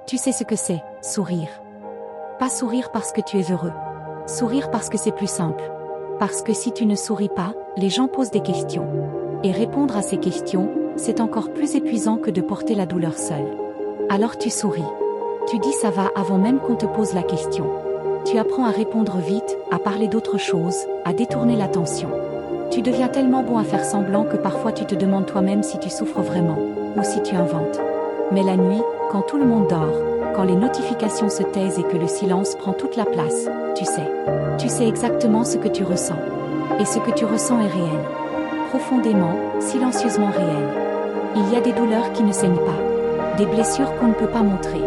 Tu sais ce que c'est, sourire. Pas sourire parce que tu es heureux. Sourire parce que c'est plus simple. Parce que si tu ne souris pas, les gens posent des questions. Et répondre à ces questions, c'est encore plus épuisant que de porter la douleur seule. Alors tu souris. Tu dis ça va avant même qu'on te pose la question. Tu apprends à répondre vite, à parler d'autre chose, à détourner l'attention. Tu deviens tellement bon à faire semblant que parfois tu te demandes toi-même si tu souffres vraiment, ou si tu inventes. Mais la nuit, quand tout le monde dort, quand les notifications se taisent et que le silence prend toute la place, tu sais exactement ce que tu ressens. Et ce que tu ressens est réel. Profondément, silencieusement réel. Il y a des douleurs qui ne saignent pas. Des blessures qu'on ne peut pas montrer.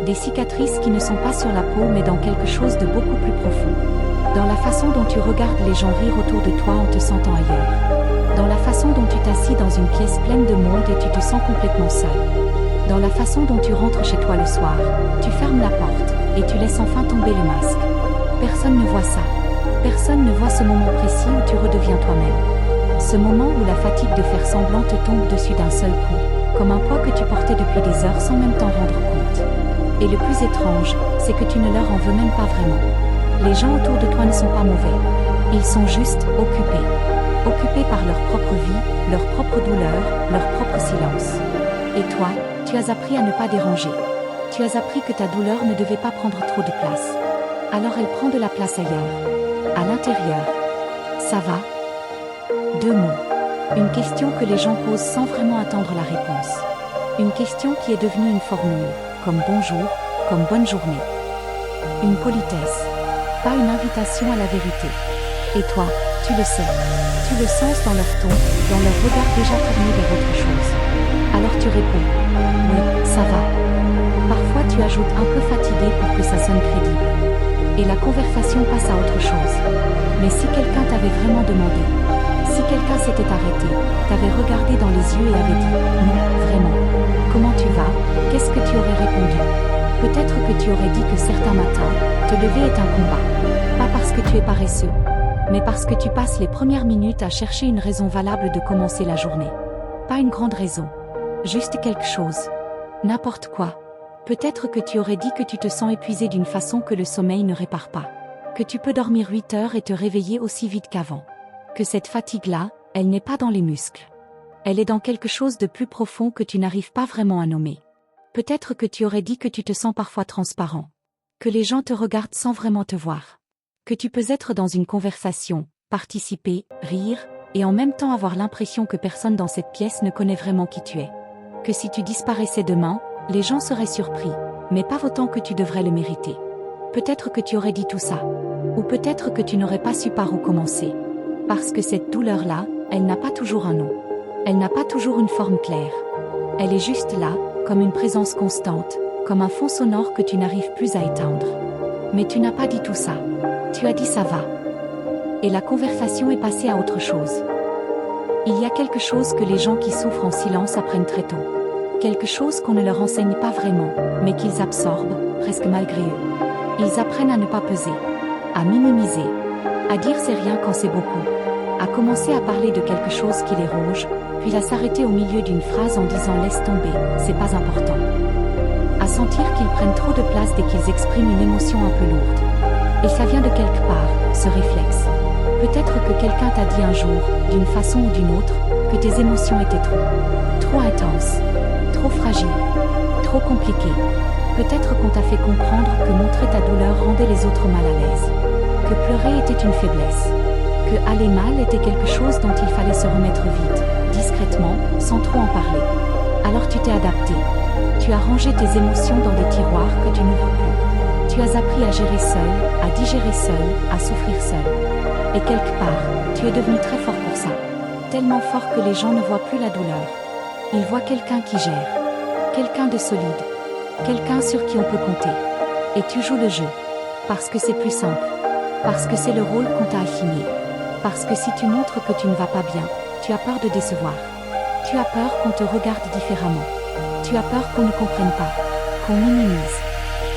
Des cicatrices qui ne sont pas sur la peau mais dans quelque chose de beaucoup plus profond. Dans la façon dont tu regardes les gens rire autour de toi en te sentant ailleurs. Dans la façon dont tu t'assis dans une pièce pleine de monde et tu te sens complètement seul. Dans la façon dont tu rentres chez toi le soir, tu fermes la porte, et tu laisses enfin tomber le masque. Personne ne voit ça. Personne ne voit ce moment précis où tu redeviens toi-même. Ce moment où la fatigue de faire semblant te tombe dessus d'un seul coup, comme un poids que tu portais depuis des heures sans même t'en rendre compte. Et le plus étrange, c'est que tu ne leur en veux même pas vraiment. Les gens autour de toi ne sont pas mauvais. Ils sont juste occupés. Occupés par leur propre vie, leur propre douleur, leur propre silence. Et toi, tu as appris à ne pas déranger. Tu as appris que ta douleur ne devait pas prendre trop de place. Alors elle prend de la place ailleurs. À l'intérieur. Ça va ? 2 mots. Une question que les gens posent sans vraiment attendre la réponse. Une question qui est devenue une formule, comme bonjour, comme bonne journée. Une politesse. Pas une invitation à la vérité. Et toi, tu le sais. Tu le sens dans leur ton, dans leur regard déjà tourné vers autre chose. Alors tu réponds. Oui, ça va. Parfois tu ajoutes un peu fatigué pour que ça sonne crédible. Et la conversation passe à autre chose. Mais si quelqu'un t'avait vraiment demandé, si quelqu'un s'était arrêté, t'avait regardé dans les yeux et avait dit « Non, vraiment. Comment tu vas ?» Qu'est-ce que tu aurais répondu? Peut-être que tu aurais dit que certains matins, te lever est un combat. Pas parce que tu es paresseux, mais parce que tu passes les premières minutes à chercher une raison valable de commencer la journée. Pas une grande raison. Juste quelque chose. N'importe quoi. Peut-être que tu aurais dit que tu te sens épuisé d'une façon que le sommeil ne répare pas. Que tu peux dormir 8 heures et te réveiller aussi vite qu'avant. Que cette fatigue-là, elle n'est pas dans les muscles. Elle est dans quelque chose de plus profond que tu n'arrives pas vraiment à nommer. Peut-être que tu aurais dit que tu te sens parfois transparent. Que les gens te regardent sans vraiment te voir. Que tu peux être dans une conversation, participer, rire, et en même temps avoir l'impression que personne dans cette pièce ne connaît vraiment qui tu es. Que si tu disparaissais demain, les gens seraient surpris, mais pas autant que tu devrais le mériter. Peut-être que tu aurais dit tout ça. Ou peut-être que tu n'aurais pas su par où commencer. Parce que cette douleur-là, elle n'a pas toujours un nom. Elle n'a pas toujours une forme claire. Elle est juste là, comme une présence constante, comme un fond sonore que tu n'arrives plus à éteindre. Mais tu n'as pas dit tout ça. Tu as dit ça va. Et la conversation est passée à autre chose. Il y a quelque chose que les gens qui souffrent en silence apprennent très tôt. Quelque chose qu'on ne leur enseigne pas vraiment, mais qu'ils absorbent, presque malgré eux. Ils apprennent à ne pas peser, à minimiser, à dire c'est rien quand c'est beaucoup, à commencer à parler de quelque chose qui les ronge, puis à s'arrêter au milieu d'une phrase en disant laisse tomber, c'est pas important. À sentir qu'ils prennent trop de place dès qu'ils expriment une émotion un peu lourde. Et ça vient de quelque part, ce réflexe. Peut-être que quelqu'un t'a dit un jour, d'une façon ou d'une autre, que tes émotions étaient trop intenses, trop fragiles, trop compliquées. Peut-être qu'on t'a fait comprendre que montrer ta douleur rendait les autres mal à l'aise. Que pleurer était une faiblesse. Que aller mal était quelque chose dont il fallait se remettre vite, discrètement, sans trop en parler. Alors tu t'es adapté. Tu as rangé tes émotions dans des tiroirs que tu n'ouvres plus. Tu as appris à gérer seul, à digérer seul, à souffrir seul. Et quelque part, tu es devenu très fort pour ça. Tellement fort que les gens ne voient plus la douleur. Ils voient quelqu'un qui gère. Quelqu'un de solide. Quelqu'un sur qui on peut compter. Et tu joues le jeu. Parce que c'est plus simple. Parce que c'est le rôle qu'on t'a assigné. Parce que si tu montres que tu ne vas pas bien, tu as peur de décevoir. Tu as peur qu'on te regarde différemment. Tu as peur qu'on ne comprenne pas. Qu'on minimise.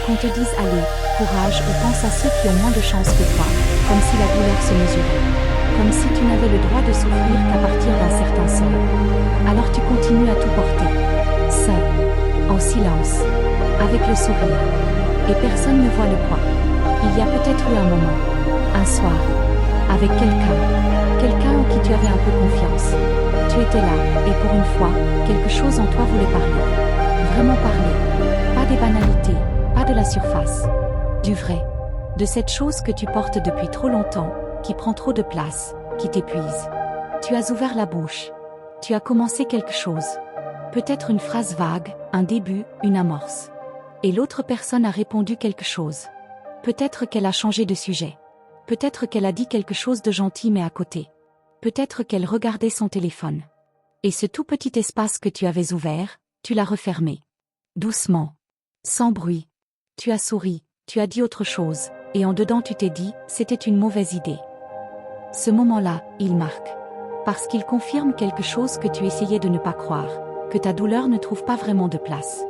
Qu'on te dise allez, courage ou pense à ceux qui ont moins de chance que toi. Comme si la douleur se mesurait. Comme si tu n'avais le droit de souffrir qu'à partir d'un certain seuil. Alors tu continues à tout porter. Seul. En silence. À avec le sourire. Et personne ne voit le poids. Il y a peut-être eu un moment, un soir, avec quelqu'un en qui tu avais un peu confiance. Tu étais là, et pour une fois, quelque chose en toi voulait parler. Vraiment parler. Pas des banalités, pas de la surface. Du vrai. De cette chose que tu portes depuis trop longtemps, qui prend trop de place, qui t'épuise. Tu as ouvert la bouche. Tu as commencé quelque chose. Peut-être une phrase vague, un début, une amorce. Et l'autre personne a répondu quelque chose. Peut-être qu'elle a changé de sujet. Peut-être qu'elle a dit quelque chose de gentil mais à côté. Peut-être qu'elle regardait son téléphone. Et ce tout petit espace que tu avais ouvert, tu l'as refermé. Doucement. Sans bruit. Tu as souri, tu as dit autre chose, et en dedans tu t'es dit, c'était une mauvaise idée. Ce moment-là, il marque. Parce qu'il confirme quelque chose que tu essayais de ne pas croire, que ta douleur ne trouve pas vraiment de place.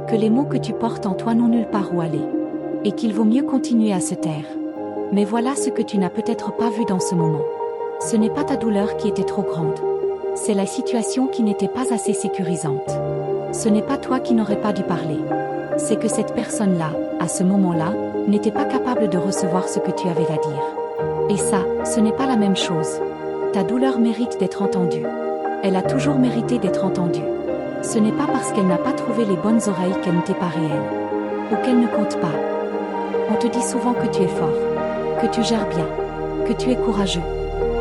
Que les mots que tu portes en toi n'ont nulle part où aller. Et qu'il vaut mieux continuer à se taire. Mais voilà ce que tu n'as peut-être pas vu dans ce moment. Ce n'est pas ta douleur qui était trop grande. C'est la situation qui n'était pas assez sécurisante. Ce n'est pas toi qui n'aurais pas dû parler. C'est que cette personne-là, à ce moment-là, n'était pas capable de recevoir ce que tu avais à dire. Et ça, ce n'est pas la même chose. Ta douleur mérite d'être entendue. Elle a toujours mérité d'être entendue. Ce n'est pas parce qu'elle n'a pas trouvé les bonnes oreilles qu'elle n'était pas réelle. Ou qu'elle ne compte pas. On te dit souvent que tu es fort, que tu gères bien, que tu es courageux.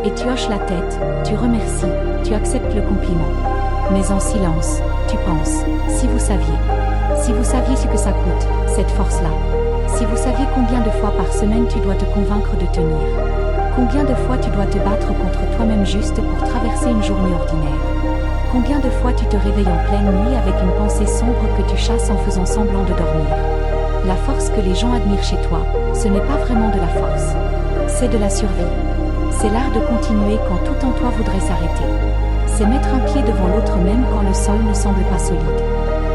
Et tu hoches la tête, tu remercies, tu acceptes le compliment. Mais en silence, tu penses, si vous saviez ce que ça coûte, cette force-là. Si vous saviez combien de fois par semaine tu dois te convaincre de tenir. Combien de fois tu dois te battre contre toi-même juste pour traverser une journée ordinaire. Combien de fois tu te réveilles en pleine nuit avec une pensée sombre que tu chasses en faisant semblant de dormir. La force que les gens admirent chez toi, ce n'est pas vraiment de la force. C'est de la survie. C'est l'art de continuer quand tout en toi voudrait s'arrêter. C'est mettre un pied devant l'autre même quand le sol ne semble pas solide.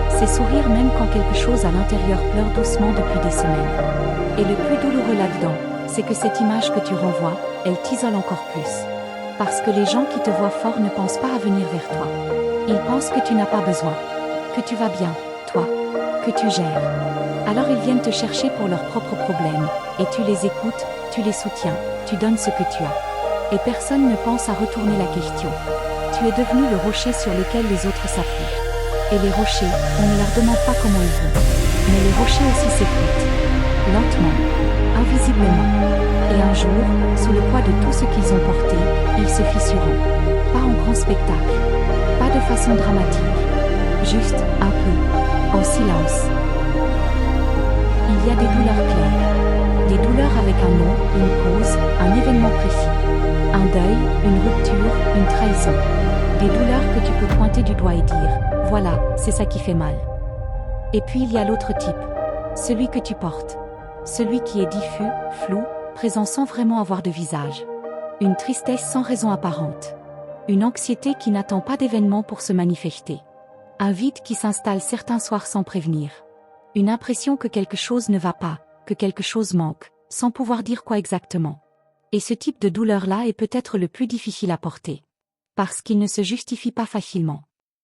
C'est sourire même quand quelque chose à l'intérieur pleure doucement depuis des semaines. Et le plus douloureux là-dedans, c'est que cette image que tu renvoies, elle t'isole encore plus. Parce que les gens qui te voient fort ne pensent pas à venir vers toi. Ils pensent que tu n'as pas besoin. Que tu vas bien, toi. Que tu gères. Alors ils viennent te chercher pour leurs propres problèmes. Et tu les écoutes, tu les soutiens, tu donnes ce que tu as. Et personne ne pense à retourner la question. Tu es devenu le rocher sur lequel les autres s'appuient. Et les rochers, on ne leur demande pas comment ils vont. Mais les rochers aussi s'écoutent. Lentement. Invisiblement. Et un jour, sous le poids de tout ce qu'ils ont porté, ils se fissureront. Pas en grand spectacle. Pas de façon dramatique. Juste, un peu. En silence. Il y a des douleurs claires. Des douleurs avec un nom, une cause, un événement précis. Un deuil, une rupture, une trahison. Des douleurs que tu peux pointer du doigt et dire, voilà, c'est ça qui fait mal. Et puis il y a l'autre type. Celui que tu portes. Celui qui est diffus, flou, présent sans vraiment avoir de visage. Une tristesse sans raison apparente. Une anxiété qui n'attend pas d'événement pour se manifester. Un vide qui s'installe certains soirs sans prévenir. Une impression que quelque chose ne va pas, que quelque chose manque, sans pouvoir dire quoi exactement. Et ce type de douleur-là est peut-être le plus difficile à porter. Parce qu'il ne se justifie pas facilement.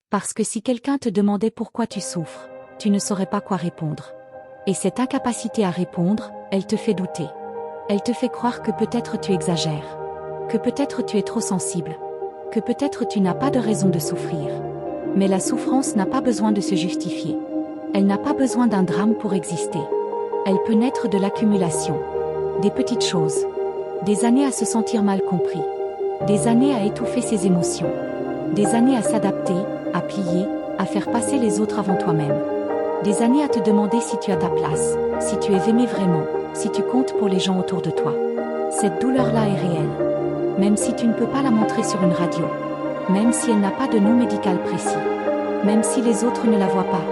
Parce que si quelqu'un te demandait pourquoi tu souffres, tu ne saurais pas quoi répondre. Et cette incapacité à répondre, elle te fait douter. Elle te fait croire que peut-être tu exagères. Que peut-être tu es trop sensible. Que peut-être tu n'as pas de raison de souffrir. Mais la souffrance n'a pas besoin de se justifier. Elle n'a pas besoin d'un drame pour exister. Elle peut naître de l'accumulation. Des petites choses. Des années à se sentir mal compris. Des années à étouffer ses émotions. Des années à s'adapter, à plier, à faire passer les autres avant toi-même. Des années à te demander si tu as ta place, si tu es aimé vraiment, si tu comptes pour les gens autour de toi. Cette douleur-là est réelle. Même si tu ne peux pas la montrer sur une radio. Même si elle n'a pas de nom médical précis. Même si les autres ne la voient pas.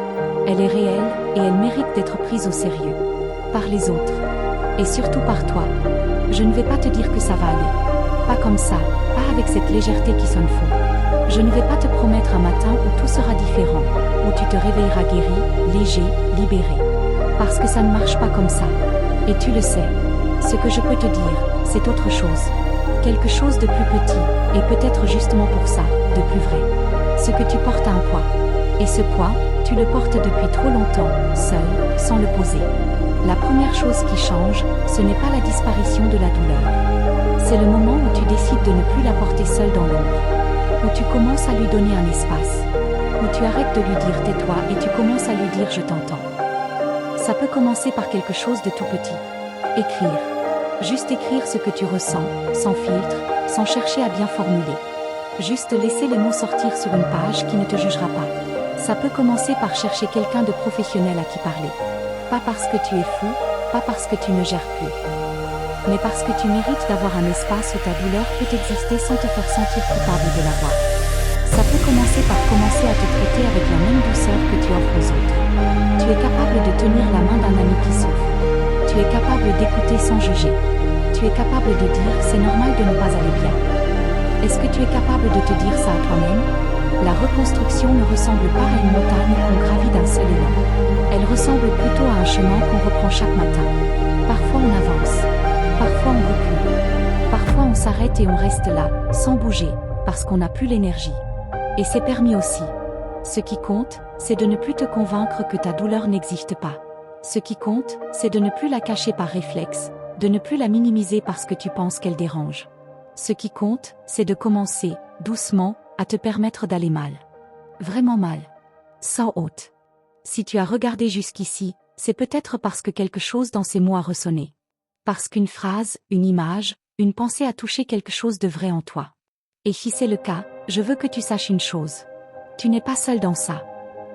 Elle est réelle et elle mérite d'être prise au sérieux. Par les autres. Et surtout par toi. Je ne vais pas te dire que ça va aller. Pas comme ça, pas avec cette légèreté qui sonne faux. Je ne vais pas te promettre un matin où tout sera différent, où tu te réveilleras guéri, léger, libéré. Parce que ça ne marche pas comme ça. Et tu le sais. Ce que je peux te dire, c'est autre chose. Quelque chose de plus petit, et peut-être justement pour ça, de plus vrai. Ce que tu portes a un poids. Et ce poids, Tu le portes depuis trop longtemps, seul, sans le poser. La première chose qui change, ce n'est pas la disparition de la douleur. C'est le moment où tu décides de ne plus la porter seule dans l'ombre. Où tu commences à lui donner un espace. Où tu arrêtes de lui dire tais-toi et tu commences à lui dire je t'entends. Ça peut commencer par quelque chose de tout petit. Écrire. Juste écrire ce que tu ressens, sans filtre, sans chercher à bien formuler. Juste laisser les mots sortir sur une page qui ne te jugera pas. Ça peut commencer par chercher quelqu'un de professionnel à qui parler. Pas parce que tu es fou, pas parce que tu ne gères plus. Mais parce que tu mérites d'avoir un espace où ta douleur peut exister sans te faire sentir coupable de l'avoir. Ça peut commencer par commencer à te traiter avec la même douceur que tu offres aux autres. Tu es capable de tenir la main d'un ami qui souffre. Tu es capable d'écouter sans juger. Tu es capable de dire c'est normal de ne pas aller bien. Est-ce que tu es capable de te dire ça à toi-même? La reconstruction ne ressemble pas à une montagne qu'on gravit d'un seul élan. Elle ressemble plutôt à un chemin qu'on reprend chaque matin. Parfois on avance, parfois on recule, parfois on s'arrête et on reste là, sans bouger, parce qu'on n'a plus l'énergie. Et c'est permis aussi. Ce qui compte, c'est de ne plus te convaincre que ta douleur n'existe pas. Ce qui compte, c'est de ne plus la cacher par réflexe, de ne plus la minimiser parce que tu penses qu'elle dérange. Ce qui compte, c'est de commencer, doucement, à te permettre d'aller mal. Vraiment mal. Sans honte. Si tu as regardé jusqu'ici, c'est peut-être parce que quelque chose dans ces mots a ressonné. Parce qu'une phrase, une image, une pensée a touché quelque chose de vrai en toi. Et si c'est le cas, je veux que tu saches une chose. Tu n'es pas seul dans ça.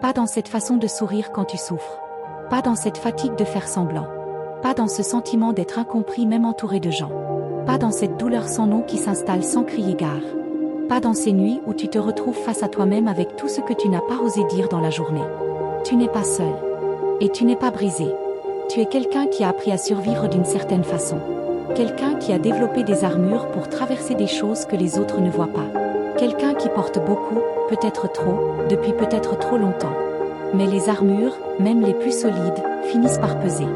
Pas dans cette façon de sourire quand tu souffres. Pas dans cette fatigue de faire semblant. Pas dans ce sentiment d'être incompris même entouré de gens. Pas dans cette douleur sans nom qui s'installe sans crier gare. Pas dans ces nuits où tu te retrouves face à toi-même avec tout ce que tu n'as pas osé dire dans la journée. Tu n'es pas seul. Et tu n'es pas brisé. Tu es quelqu'un qui a appris à survivre d'une certaine façon. Quelqu'un qui a développé des armures pour traverser des choses que les autres ne voient pas. Quelqu'un qui porte beaucoup, peut-être trop, depuis peut-être trop longtemps. Mais les armures, même les plus solides, finissent par peser.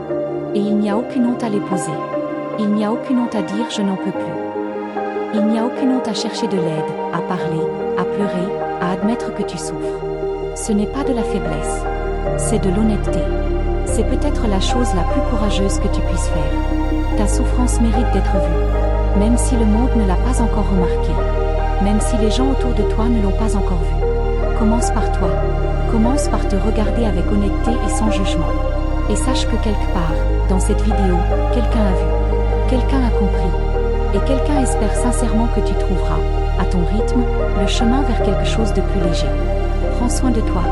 Et il n'y a aucune honte à les poser. Il n'y a aucune honte à dire je n'en peux plus. Il n'y a aucune honte à chercher de l'aide, à parler, à pleurer, à admettre que tu souffres. Ce n'est pas de la faiblesse. C'est de l'honnêteté. C'est peut-être la chose la plus courageuse que tu puisses faire. Ta souffrance mérite d'être vue. Même si le monde ne l'a pas encore remarqué. Même si les gens autour de toi ne l'ont pas encore vue. Commence par toi. Commence par te regarder avec honnêteté et sans jugement. Et sache que quelque part, dans cette vidéo, quelqu'un a vu. Quelqu'un a compris. Et quelqu'un espère sincèrement que tu trouveras, à ton rythme, le chemin vers quelque chose de plus léger. Prends soin de toi.